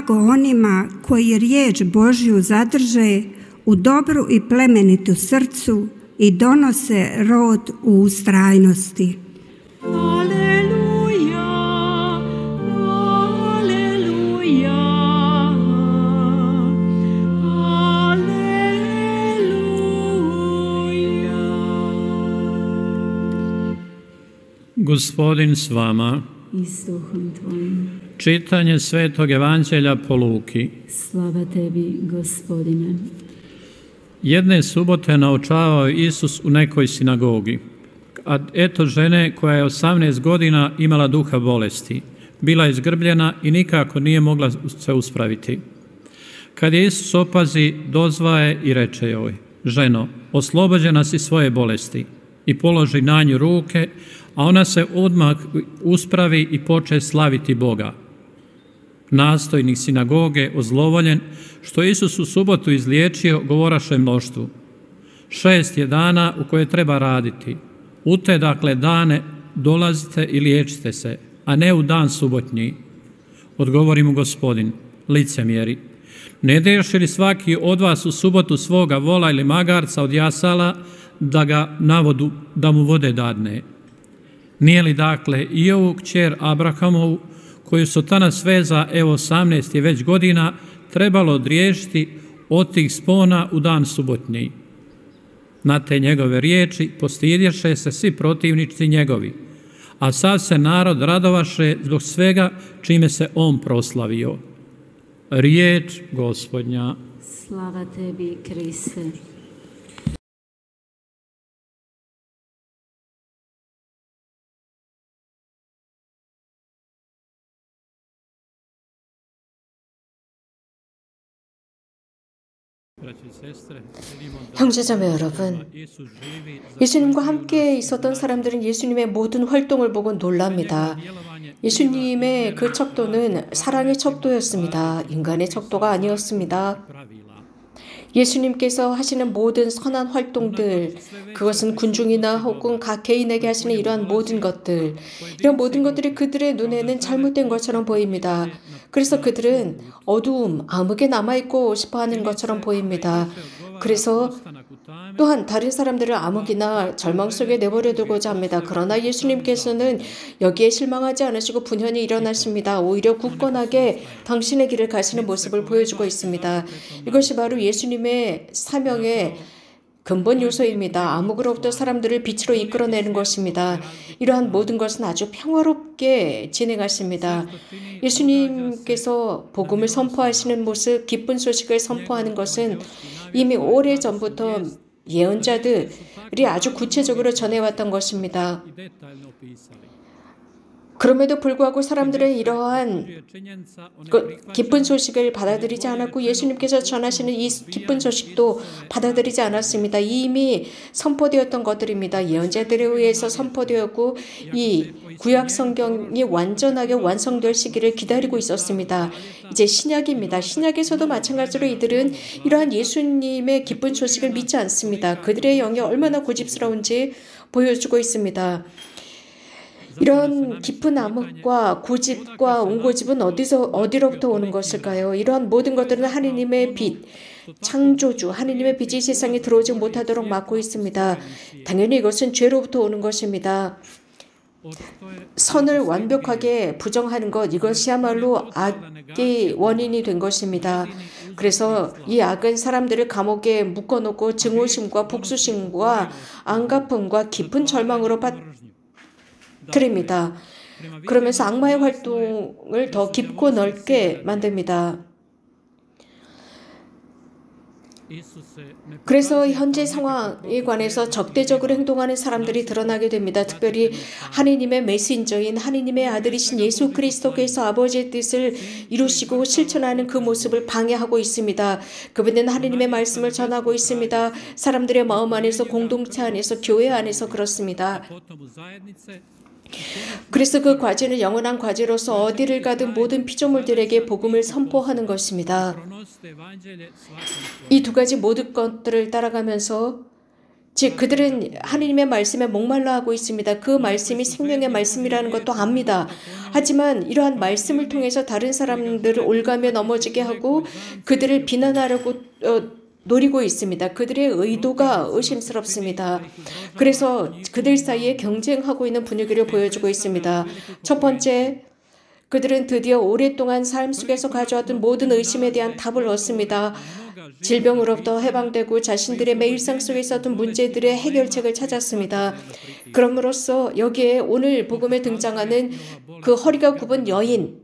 blago onima koji riječ Božju zadrže u dobru i plemenitu srcu i donose rod u ustrajnosti. Aleluja, aleluja, aleluja. Gospodin s vama. I s duhom tvojim. Čitanje Svetog Evanđelja po Luki. Slava tebi, Gospodine. Jedne subote naučavao je Isus u nekoj sinagogi. A eto žene koja je 18 godina imala duha bolesti. Bila je zgrbljena i nikako nije mogla se uspraviti. Kad je Isus opazi, dozva je i reče joj: ženo, oslobođena si svoje bolesti. I položi na nju ruke, a ona se odmah uspravi i poče slaviti Boga. Nastojnik sinagoge, ozlovoljen, što je Isus u subotu izliječio, govoraše mnoštvu: 6 je dana u koje treba raditi. U te dakle dane dolazite i liječite se, a ne u dan subotnji. Odgovori mu Gospodin: licemjeri, ne deši li svaki od vas u subotu svoga vola ili magarca od jasala da ga na vodu, da mu vode dadne? Nije li dakle i ovu kćer Abrahamovu, koju Sotana sveza, evo 18 je već godina, trebalo odriješiti od tih spona u dan subotnji? Na te njegove riječi postidješe se svi protivnici njegovi, a sav se narod radovaše zbog svega čime se on proslavio. Riječ Gospodnja. Slava tebi, Kriste. 형제자매 여러분, 예수님과 함께 있었던 사람들은 예수님의 모든 활동을 보고 놀랍니다. 예수님의 그 척도는 사랑의 척도였습니다. 인간의 척도가 아니었습니다. 예수님께서 하시는 모든 선한 활동들, 그것은 군중이나 혹은 각 개인에게 하시는 이러한 모든 것들, 이런 모든 것들이 그들의 눈에는 잘못된 것처럼 보입니다. 그래서 그들은 어두움, 암흑에 남아있고 싶어하는 것처럼 보입니다. 그래서 또한 다른 사람들을 암흑이나 절망 속에 내버려두고자 합니다. 그러나 예수님께서는 여기에 실망하지 않으시고 분연히 일어나십니다. 오히려 굳건하게 당신의 길을 가시는 모습을 보여주고 있습니다. 이것이 바로 예수님의 사명의 근본 요소입니다. 암흑으로부터 사람들을 빛으로 이끌어내는 것입니다. 이러한 모든 것은 아주 평화롭게 진행하십니다. 예수님께서 복음을 선포하시는 모습, 기쁜 소식을 선포하는 것은 이미 오래전부터 예언자들이 아주 구체적으로 전해왔던 것입니다. 그럼에도 불구하고 사람들은 이러한 기쁜 소식을 받아들이지 않았고 예수님께서 전하시는 이 기쁜 소식도 받아들이지 않았습니다. 이미 선포되었던 것들입니다. 예언자들에 의해서 선포되었고 이 구약 성경이 완전하게 완성될 시기를 기다리고 있었습니다. 이제 신약입니다. 신약에서도 마찬가지로 이들은 이러한 예수님의 기쁜 소식을 믿지 않습니다. 그들의 영이 얼마나 고집스러운지 보여주고 있습니다. 이런 깊은 암흑과 고집과 온고집은 어디로부터 오는 것일까요? 이러한 모든 것들은 하느님의 빛, 창조주, 하느님의 빛이 세상에 들어오지 못하도록 막고 있습니다. 당연히 이것은 죄로부터 오는 것입니다. 선을 완벽하게 부정하는 것, 이것이야말로 악의 원인이 된 것입니다. 그래서 이 악은 사람들을 감옥에 묶어놓고 증오심과 복수심과 안갚음과 깊은 절망으로 드립니다. 그러면서 악마의 활동을 더 깊고 넓게 만듭니다. 그래서 현재 상황에 관해서 적대적으로 행동하는 사람들이 드러나게 됩니다. 특별히 하느님의 메신저인 하느님의 아들이신 예수 그리스도께서 아버지의 뜻을 이루시고 실천하는 그 모습을 방해하고 있습니다. 그분은 하느님의 말씀을 전하고 있습니다. 사람들의 마음 안에서, 공동체 안에서, 교회 안에서 그렇습니다. 그래서 그 과제는 영원한 과제로서 어디를 가든 모든 피조물들에게 복음을 선포하는 것입니다. 이 두 가지 모든 것들을 따라가면서 즉 그들은 하나님의 말씀에 목말라 하고 있습니다. 그 말씀이 생명의 말씀이라는 것도 압니다. 하지만 이러한 말씀을 통해서 다른 사람들을 올가며 넘어지게 하고 그들을 비난하려고 노리고 있습니다. 그들의 의도가 의심스럽습니다. 그래서 그들 사이에 경쟁하고 있는 분위기를 보여주고 있습니다. 첫 번째, 그들은 드디어 오랫동안 삶 속에서 가져왔던 모든 의심에 대한 답을 얻습니다. 질병으로부터 해방되고 자신들의 매일상 속에 있었던 문제들의 해결책을 찾았습니다. 그럼으로써 여기에 오늘 복음에 등장하는 그 허리가 굽은 여인이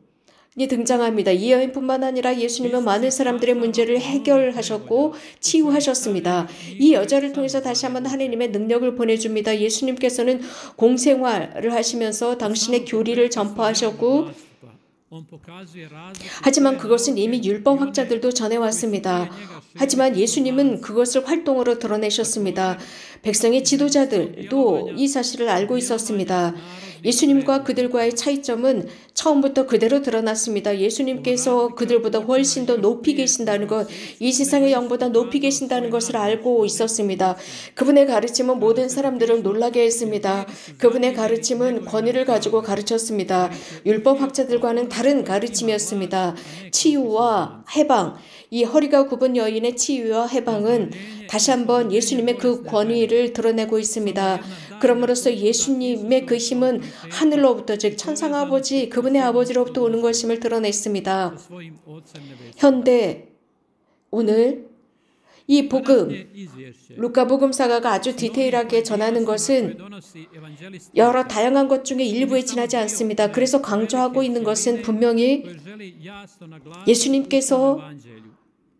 등장합니다. 이 여인뿐만 아니라 예수님은 많은 사람들의 문제를 해결하셨고 치유하셨습니다. 이 여자를 통해서 다시 한번 하나님의 능력을 보내줍니다. 예수님께서는 공생활을 하시면서 당신의 교리를 전파하셨고 하지만 그것은 이미 율법학자들도 전해왔습니다. 하지만 예수님은 그것을 활동으로 드러내셨습니다. 백성의 지도자들도 이 사실을 알고 있었습니다. 예수님과 그들과의 차이점은 처음부터 그대로 드러났습니다. 예수님께서 그들보다 훨씬 더 높이 계신다는 것, 이 세상의 영보다 높이 계신다는 것을 알고 있었습니다. 그분의 가르침은 모든 사람들을 놀라게 했습니다. 그분의 가르침은 권위를 가지고 가르쳤습니다. 율법학자들과는 다른 가르침이었습니다. 치유와 해방, 이 허리가 굽은 여인의 치유와 해방은 다시 한번 예수님의 그 권위를 드러내고 있습니다. 그럼으로써 예수님의 그 힘은 하늘로부터, 즉 천상 아버지, 그분의 아버지로부터 오는 것임을 드러냈습니다. 현대 오늘 이 복음, 루카 복음사가가 아주 디테일하게 전하는 것은 여러 다양한 것 중에 일부에 지나지 않습니다. 그래서 강조하고 있는 것은 분명히 예수님께서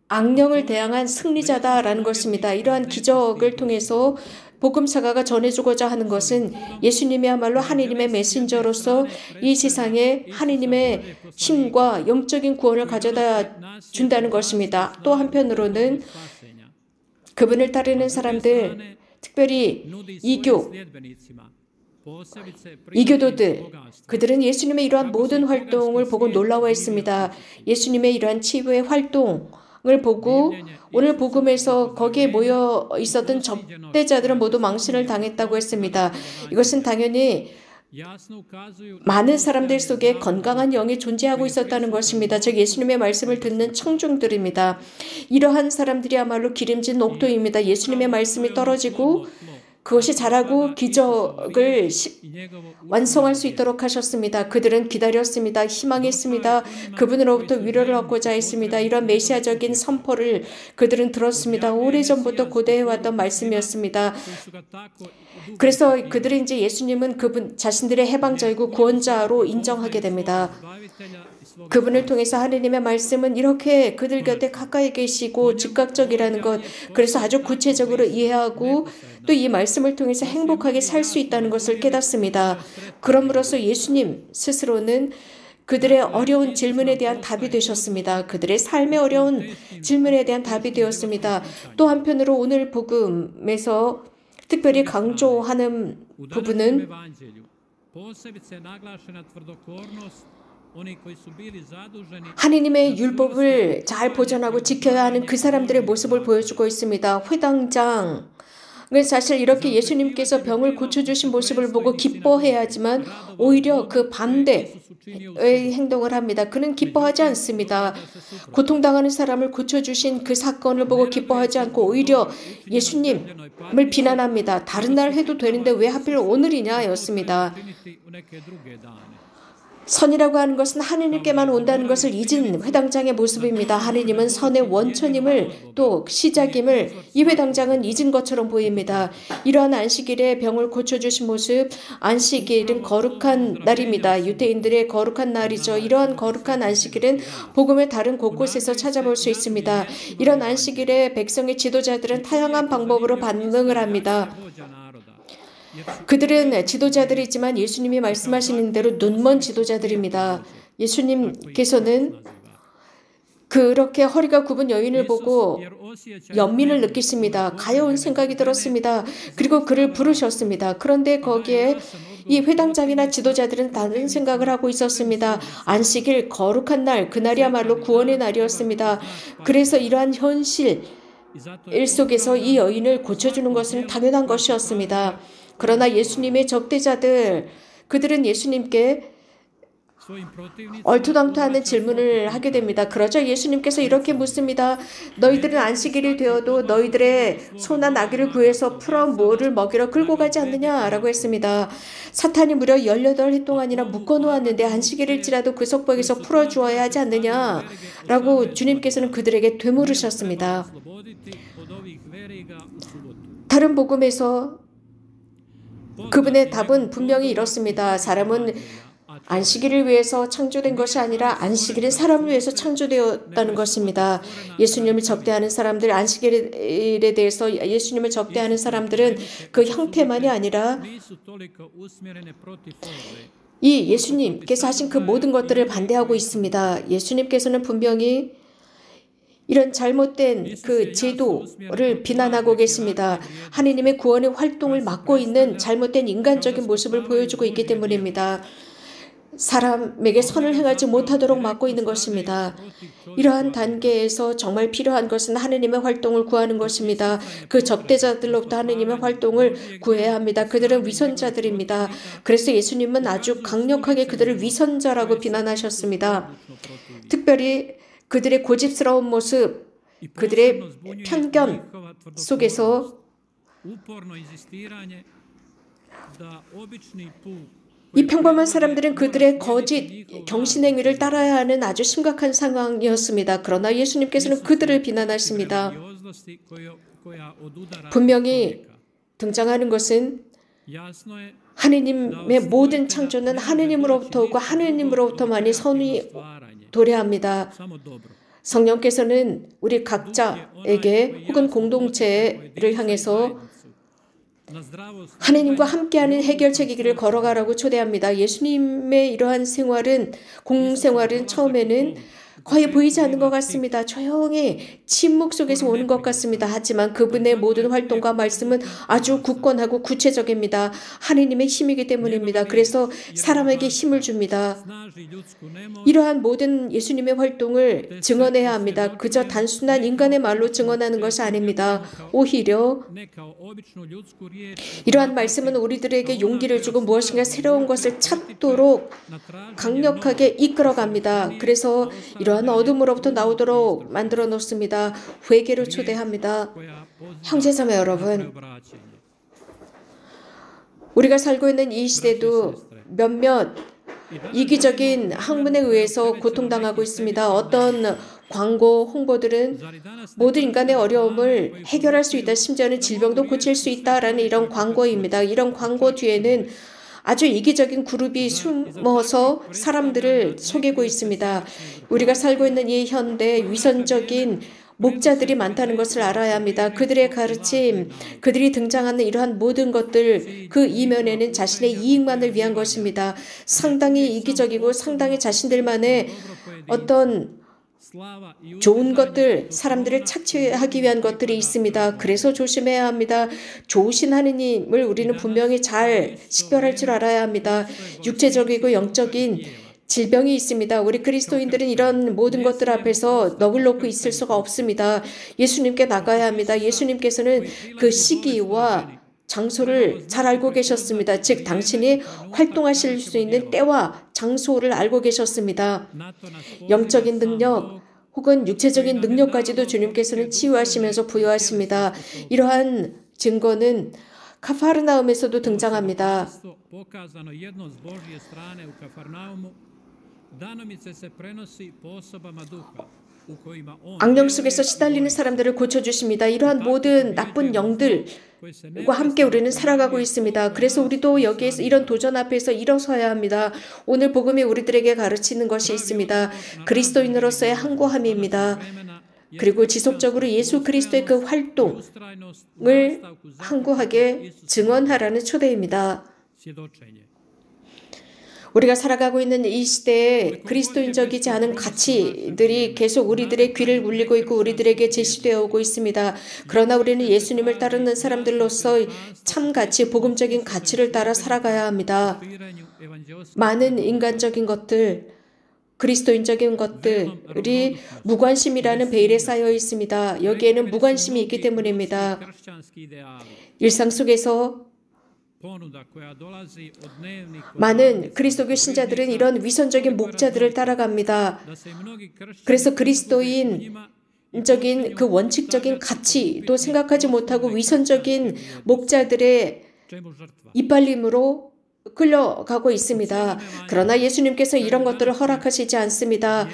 악령을 대항한 승리자다라는 것입니다. 이러한 기적을 통해서 복음사가가 전해주고자 하는 것은 예수님이야말로 하나님의 메신저로서 이 세상에 하나님의 힘과 영적인 구원을 가져다 준다는 것입니다. 또 한편으로는 그분을 따르는 사람들, 특별히 이교도들, 그들은 예수님의 이러한 모든 활동을 보고 놀라워했습니다. 예수님의 이러한 치유의 활동을 보고 오늘 복음에서 거기에 모여 있었던 접대자들은 모두 망신을 당했다고 했습니다. 이것은 당연히 많은 사람들 속에 건강한 영이 존재하고 있었다는 것입니다. 즉 예수님의 말씀을 듣는 청중들입니다. 이러한 사람들이야말로 기름진 옥토입니다. 예수님의 말씀이 떨어지고 그것이 자라고 기적을 완성할 수 있도록 하셨습니다. 그들은 기다렸습니다. 희망했습니다. 그분으로부터 위로를 얻고자 했습니다. 이런 메시아적인 선포를 그들은 들었습니다. 오래전부터 고대해왔던 말씀이었습니다. 그래서 그들은 이제 예수님은 그분 자신들의 해방자이고 구원자로 인정하게 됩니다. 그분을 통해서 하느님의 말씀은 이렇게 그들 곁에 가까이 계시고 즉각적이라는 것, 그래서 아주 구체적으로 이해하고 또 이 말씀을 통해서 행복하게 살 수 있다는 것을 깨닫습니다. 그럼으로써 예수님 스스로는 그들의 어려운 질문에 대한 답이 되셨습니다. 그들의 삶의 어려운 질문에 대한 답이 되었습니다. 또 한편으로 오늘 복음에서 특별히 강조하는 부분은 하느님의 율법을 잘 보존하고 지켜야 하는 그 사람들의 모습을 보여주고 있습니다. 회당장은 사실 이렇게 예수님께서 병을 고쳐주신 모습을 보고 기뻐해야 하지만 오히려 그 반대의 행동을 합니다. 그는 기뻐하지 않습니다. 고통당하는 사람을 고쳐주신 그 사건을 보고 기뻐하지 않고 오히려 예수님을 비난합니다. 다른 날 해도 되는데 왜 하필 오늘이냐 였습니다. 선이라고 하는 것은 하느님께만 온다는 것을 잊은 회당장의 모습입니다. 하느님은 선의 원천임을 또 시작임을 이 회당장은 잊은 것처럼 보입니다. 이러한 안식일에 병을 고쳐주신 모습, 안식일은 거룩한 날입니다. 유대인들의 거룩한 날이죠. 이러한 거룩한 안식일은 복음의 다른 곳곳에서 찾아볼 수 있습니다. 이런 안식일에 백성의 지도자들은 다양한 방법으로 반응을 합니다. 그들은 지도자들이지만 예수님이 말씀하시는 대로 눈먼 지도자들입니다. 예수님께서는 그렇게 허리가 굽은 여인을 보고 연민을 느끼십니다. 가여운 생각이 들었습니다. 그리고 그를 부르셨습니다. 그런데 거기에 이 회당장이나 지도자들은 다른 생각을 하고 있었습니다. 안식일 거룩한 날, 그날이야말로 구원의 날이었습니다. 그래서 이러한 현실, 일 속에서 이 여인을 고쳐주는 것은 당연한 것이었습니다. 그러나 예수님의 적대자들, 그들은 예수님께 얼토당토하는 질문을 하게 됩니다. 그러자 예수님께서 이렇게 묻습니다. 너희들은 안식일이 되어도 너희들의 소나 나귀를 구해서 풀어 뭐를 먹이러 끌고 가지 않느냐라고 했습니다. 사탄이 무려 18해 동안이나 묶어놓았는데 안식일일지라도 그 속박에서 풀어주어야 하지 않느냐라고 주님께서는 그들에게 되물으셨습니다. 다른 복음에서 그분의 답은 분명히 이렇습니다. 사람은 안식일을 위해서 창조된 것이 아니라 안식일은 사람을 위해서 창조되었다는 것입니다. 예수님을 적대하는 사람들, 안식일에 대해서 예수님을 적대하는 사람들은 그 형태만이 아니라 이 예수님께서 하신 그 모든 것들을 반대하고 있습니다. 예수님께서는 분명히 이런 잘못된 그 제도를 비난하고 계십니다. 하느님의 구원의 활동을 막고 있는 잘못된 인간적인 모습을 보여주고 있기 때문입니다. 사람에게 선을 행하지 못하도록 막고 있는 것입니다. 이러한 단계에서 정말 필요한 것은 하느님의 활동을 구하는 것입니다. 그 적대자들로부터 하느님의 활동을 구해야 합니다. 그들은 위선자들입니다. 그래서 예수님은 아주 강력하게 그들을 위선자라고 비난하셨습니다. 특별히 그들의 고집스러운 모습, 그들의 편견 속에서 이 평범한 사람들은 그들의 거짓 경신행위를 따라야 하는 아주 심각한 상황이었습니다. 그러나 예수님께서는 그들을 비난하십니다. 분명히 등장하는 것은 하느님의 모든 창조는 하느님으로부터 오고 하느님으로부터만이 선이 도래합니다. 성령께서는 우리 각자에게 혹은 공동체를 향해서 하느님과 함께하는 해결책의 길을 걸어가라고 초대합니다. 예수님의 이러한 생활은, 공생활은 처음에는 거의 보이지 않는 것 같습니다. 조용히 침묵 속에서 오는 것 같습니다. 하지만 그분의 모든 활동과 말씀은 아주 굳건하고 구체적입니다. 하느님의 힘이기 때문입니다. 그래서 사람에게 힘을 줍니다. 이러한 모든 예수님의 활동을 증언해야 합니다. 그저 단순한 인간의 말로 증언하는 것이 아닙니다. 오히려 이러한 말씀은 우리들에게 용기를 주고 무엇인가 새로운 것을 찾도록 강력하게 이끌어갑니다. 그래서 이러한 어둠으로부터 나오도록 만들어 놓습니다. 회개로 초대합니다. 형제자매 여러분, 우리가 살고 있는 이 시대도 몇몇 이기적인 학문에 의해서 고통당하고 있습니다. 어떤 광고, 홍보들은 모든 인간의 어려움을 해결할 수 있다, 심지어는 질병도 고칠 수 있다라는 이런 광고입니다. 이런 광고 뒤에는 아주 이기적인 그룹이 숨어서 사람들을 속이고 있습니다. 우리가 살고 있는 이 현대 위선적인 목자들이 많다는 것을 알아야 합니다. 그들의 가르침, 그들이 등장하는 이러한 모든 것들, 그 이면에는 자신의 이익만을 위한 것입니다. 상당히 이기적이고 상당히 자신들만의 어떤 좋은 것들, 사람들을 착취하기 위한 것들이 있습니다. 그래서 조심해야 합니다. 좋으신 하느님을 우리는 분명히 잘 식별할 줄 알아야 합니다. 육체적이고 영적인 질병이 있습니다. 우리 그리스도인들은 이런 모든 것들 앞에서 넋을 놓고 있을 수가 없습니다. 예수님께 나가야 합니다. 예수님께서는 그 시기와 장소를 잘 알고 계셨습니다. 즉 당신이 활동하실 수 있는 때와 장소를 알고 계셨습니다. 영적인 능력 혹은 육체적인 능력까지도 주님께서는 치유하시면서 부여하십니다. 이러한 증거는 카파르나움에서도 등장합니다. 악령 속에서 시달리는 사람들을 고쳐주십니다. 이러한 모든 나쁜 영들과 함께 우리는 살아가고 있습니다. 그래서 우리도 여기에서 이런 도전 앞에서 일어서야 합니다. 오늘 복음이 우리들에게 가르치는 것이 있습니다. 그리스도인으로서의 항고함입니다. 그리고 지속적으로 예수 그리스도의 그 활동을 항고하게 증언하라는 초대입니다. 우리가 살아가고 있는 이 시대에 그리스도인적이지 않은 가치들이 계속 우리들의 귀를 울리고 있고 우리들에게 제시되어 오고 있습니다. 그러나 우리는 예수님을 따르는 사람들로서 참 가치, 복음적인 가치를 따라 살아가야 합니다. 많은 인간적인 것들, 그리스도인적인 것들이 무관심이라는 베일에 쌓여 있습니다. 여기에는 무관심이 있기 때문입니다. 일상 속에서 많은 그리스도교 신자들은 이런 위선적인 목자들을 따라갑니다. 그래서 그리스도인적인 그 원칙적인 가치도 생각하지 못하고 위선적인 목자들의 이빨림으로 끌려가고 있습니다. 그러나 예수님께서 이런 것들을 허락하시지 않습니다.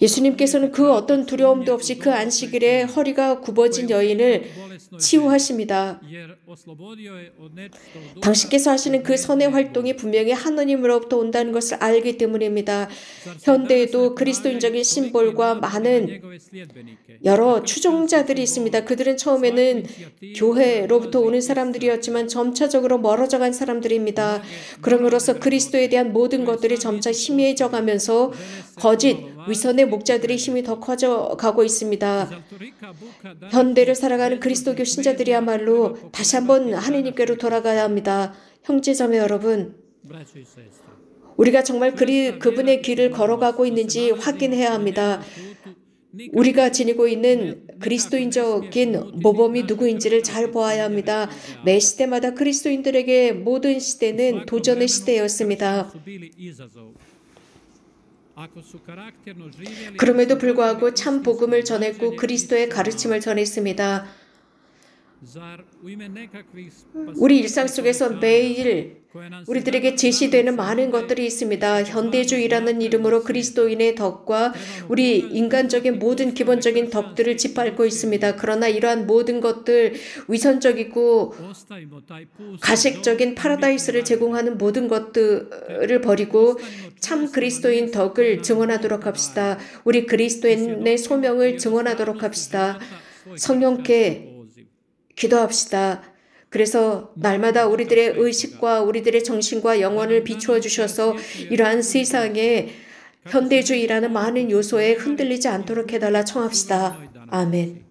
예수님께서는 그 어떤 두려움도 없이 그 안식일에 허리가 굽어진 여인을 치유하십니다. 당신께서 하시는 그 선의 활동이 분명히 하느님으로부터 온다는 것을 알기 때문입니다. 현대에도 그리스도인적인 심볼과 많은 여러 추종자들이 있습니다. 그들은 처음에는 교회로부터 오는 사람들이었지만 점차적으로 멀어져 간 사람들입니다. 그럼으로써 그리스도에 대한 모든 것들이 점차 희미해져 가면서 거짓 위선의 목자들의 힘이 더 커져가고 있습니다. 현대를 살아가는 그리스도교 신자들이야말로 다시 한번 하느님께로 돌아가야 합니다. 형제자매 여러분, 우리가 정말 그분의 길을 걸어가고 있는지 확인해야 합니다. 우리가 지니고 있는 그리스도인적인 모범이 누구인지를 잘 보아야 합니다. 매 시대마다 그리스도인들에게 모든 시대는 도전의 시대였습니다. 그럼에도 불구하고 참 복음을 전했고 그리스도의 가르침을 전했습니다. 우리 일상 속에서 매일 우리들에게 제시되는 많은 것들이 있습니다. 현대주의라는 이름으로 그리스도인의 덕과 우리 인간적인 모든 기본적인 덕들을 짓밟고 있습니다. 그러나 이러한 모든 것들, 위선적이고 가식적인 파라다이스를 제공하는 모든 것들을 버리고 참 그리스도인 덕을 증언하도록 합시다. 우리 그리스도인의 소명을 증언하도록 합시다. 성령께 기도합시다. 그래서 날마다 우리들의 의식과 우리들의 정신과 영혼을 비추어 주셔서 이러한 세상에 현대주의라는 많은 요소에 흔들리지 않도록 해달라 청합시다. 아멘.